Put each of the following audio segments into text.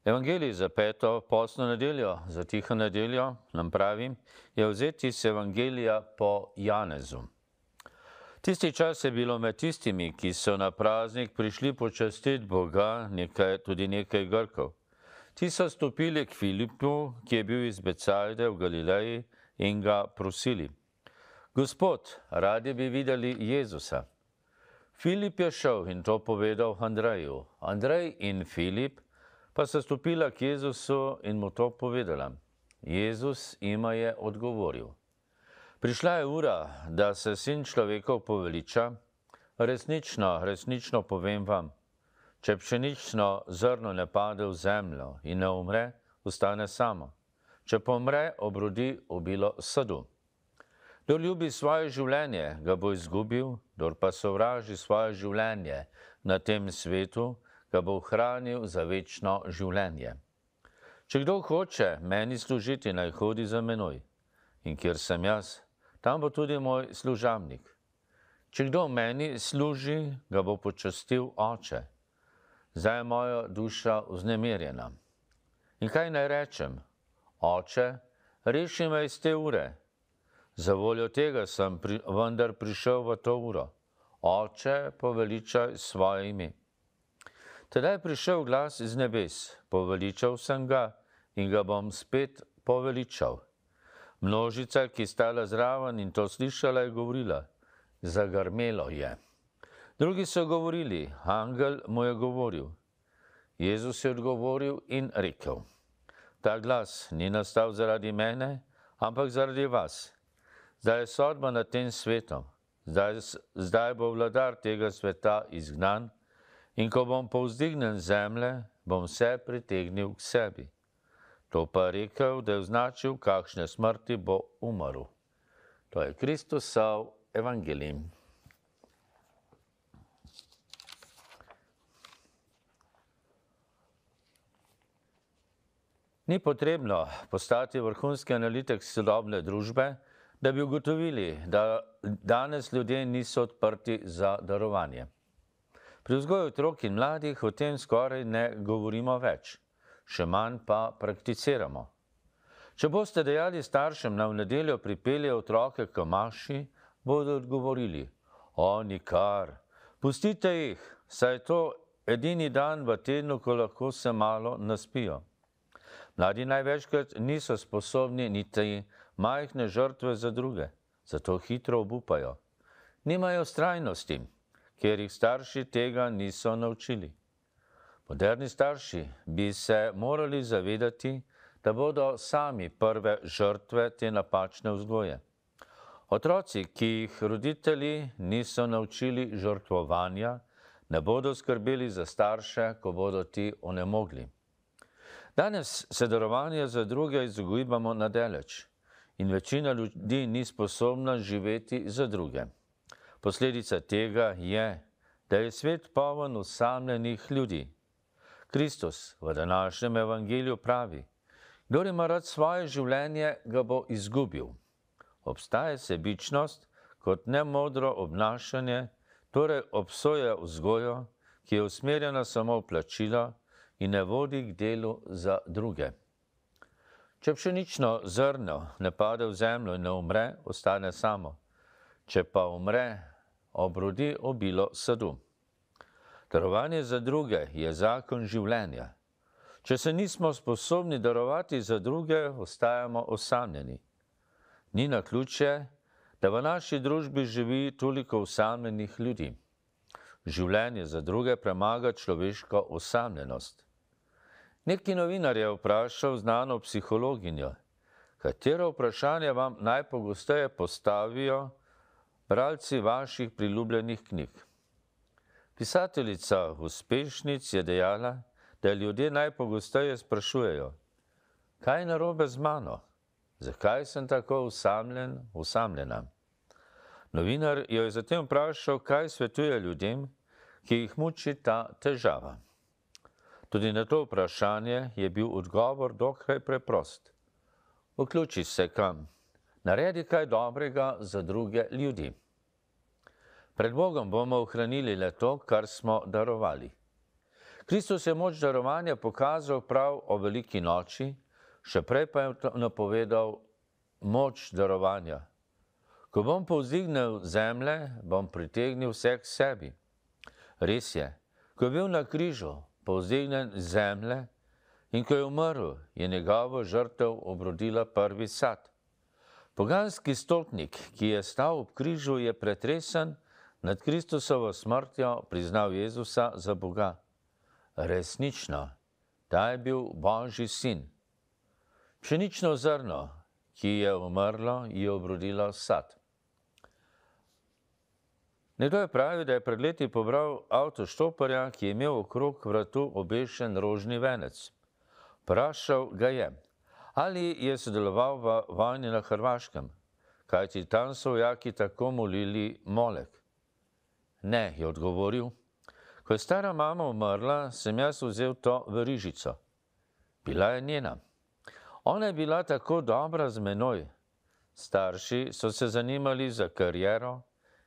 Evangelij za peto postno nedeljo, za tiho nedeljo, nam pravi, je vzeti iz Evangelija po Janezu. Tisti čas je bilo med tistimi, ki so na praznik prišli počastiti Boga, tudi nekaj Grkov. Ti so stopili k Filipu, ki je bil iz Becajde v Galileji, in ga prosili: Gospod, radi bi videli Jezusa. Filip je šel in to povedal Andreju. Andrej in Filip pa sta stopila k Jezusu in mu to povedala. Jezus jima je odgovoril: Prišla je ura, da se Sin človekov poveliča. Resnično povem vam, če pšenično zrno ne pade v zemljo in ne umre, ostane samo. Če pomre, obrodi obilo sadu. Kdor ljubi svoje življenje, ga bo izgubil, kdor pa sovraži svoje življenje na tem svetu, ga bo ohranil za večno življenje. Če kdo hoče meni služiti, naj hodi za menoj. In kjer sem jaz, tam bo tudi moj služabnik. Če kdo meni služi, ga bo počastil Oče. Zdaj je moja duša vznemirjena. In kaj naj rečem? Oče, reši me iz te ure. Za voljo tega sem vendar prišel v to uro. Oče, poveličaj svoje ime. Tedaj je prišel glas iz nebes. Poveličal sem ga in ga bom spet poveličal. Množica, ki stala zraven in to slišala, je govorila: Zagrmelo je. Drugi so govorili: Angel mu je govoril. Jezus je odgovoril in rekel: Ta glas ni nastal zaradi mene, ampak zaradi vas. Zdaj je sodba nad tem svetom. Zdaj bo vladar tega sveta izgnan in ko bom povzdignjen zemlje, bom vse pritegnil k sebi. To pa je rekel, da je označil, kakšne smrti bo umrl. To je Kristusov evangelij. Ni potrebno postati vrhunski analitik sodobne družbe, da bi ugotovili, da danes ljudje niso odprti za darovanje. Pri vzgoju otrok in mladih o tem skoraj ne govorimo več, še manj pa prakticiramo. Če boste dejali staršem, naj v nedeljo pripeljejo otroke k maši, bodo odgovorili: O, nikar, pustite jih, saj je to edini dan v tednu, ko lahko se malo naspijo. Mladi največkrat niso sposobni niti majhne žrtve za druge, zato hitro obupajo. Nimajo vztrajnosti, ker jih starši tega niso naučili. Moderni starši bi se morali zavedati, da bodo sami prve žrtve te napačne vzgoje. Otroci, ki jih roditelji niso naučili žrtvovanja, ne bodo skrbeli za starše, ko bodo ti onemogli. Danes se darovanja za druge izogibamo nadaleč in večina ljudi ni sposobna živeti za druge. Posledica tega je, da je svet poln osamljenih ljudi. Kristus v današnjem evangeliju pravi: Kdor ima rad svoje življenje, ga bo izgubil. Obstaja sebičnost kot nemodro obnašanje, torej obsoja vzgojo, ki je usmerjena samo v plačilo in ne vodi k delu za druge. Če pšenično zrno ne pade v zemljo in ne umre, ostane samo. Če pa umre, obrodi obilo sadu. Darovanje za druge je zakon življenja. Če se nismo sposobni darovati za druge, ostajamo osamljeni. Ni naključje, da v naši družbi živi toliko osamljenih ljudi. Življenje za druge premaga človeško osamljenost. Neki novinar je vprašal znano psihologinjo: Katero vprašanje vam najpogosteje postavijo bralci vaših priljubljenih knjig? Pisateljica uspešnic je dejala, da ljudje najpogosteje sprašujejo: Kaj je narobe z mano? Zakaj sem tako osamljena? Novinar jo je zatem vprašal, kaj svetuje ljudem, ki jih muči ta težava. Tudi na to vprašanje je bil odgovor dokaj preprost. Vključi se kam, naredi kaj dobrega za druge ljudi. Pred Bogom bomo ohranili le to, kar smo darovali. Kristus je moč darovanja pokazal prav o veliki noči, še prej pa je napovedal moč darovanja. Ko bom povzdignil zemlje, bom pritegnil vse k sebi. Res je, ko je bil na križu povzdignjen zemlje in ko je umrl, je njegovo žrtev obrodila prvi sad. Poganski stolpnik, ki je stal ob križu, je pretresen nad Kristusovo smrtjo priznal Jezusa za Boga. Resnično, ta je bil Božji sin. Pšenično zrno, ki je umrlo, je obrodilo sad. Nekdo je pravil, da je pred leti pobral avtoštoparja, ki je imel okrog vratu obešen rožni venec. Vprašal ga je, ali je sodeloval v vojni na Hrvaškem, kajti tam so vojaki tako molili Molek. Ne, je odgovoril. Ko je stara mama umrla, sem jaz vzel to verižico. Bila je njena. Ona je bila tako dobra z menoj. Starši so se zanimali za kariero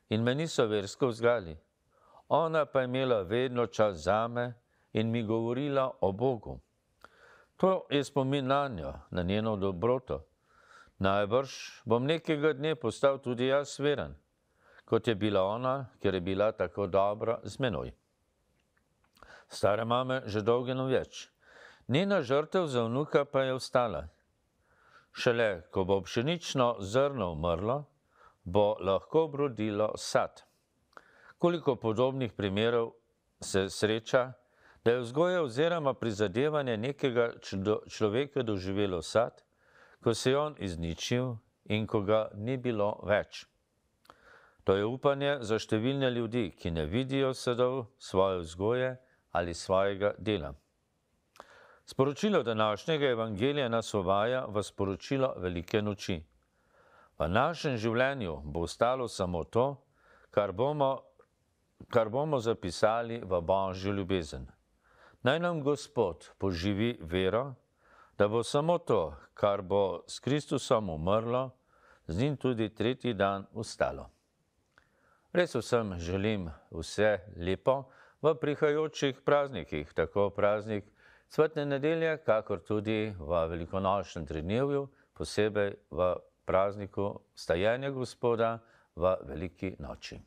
in me niso versko vzgajali. Ona pa je imela vedno čas zame in mi govorila o Bogu. To je spomin nanjo, na njeno dobroto. Najbrž bom nekega dne postal tudi jaz veren, kot je bila ona, ker je bila tako dobra z menoj. Stara mama že dolgo ne več. Njena žrtev za vnuka pa je ostala. Šele, ko bo pšenično zrno umrlo, bo lahko obrodilo sad. Koliko podobnih primerov se sreča, da je vzgoja oziroma prizadevanje nekega človeka doživelo sad, ko se je on izničil in ko ga ni bilo več. To je upanje za številne ljudi, ki ne vidijo sadov svoje vzgoje ali svojega dela. Sporočilo današnjega evangelija nas uvaja v sporočilo velike noči. V našem življenju bo ostalo samo to, kar bomo zapisali v Božjo ljubezen. Naj nam Gospod poživi vero, da bo samo to, kar bo s Kristusom umrlo, z njim tudi tretji dan ustalo. Res vsem želim vse lepo v prihajajočih praznikih, tako praznik Svetne nedelje, kakor tudi v velikonočnem tridnevju, posebej v prazniku vstajenja Gospoda v veliki noči.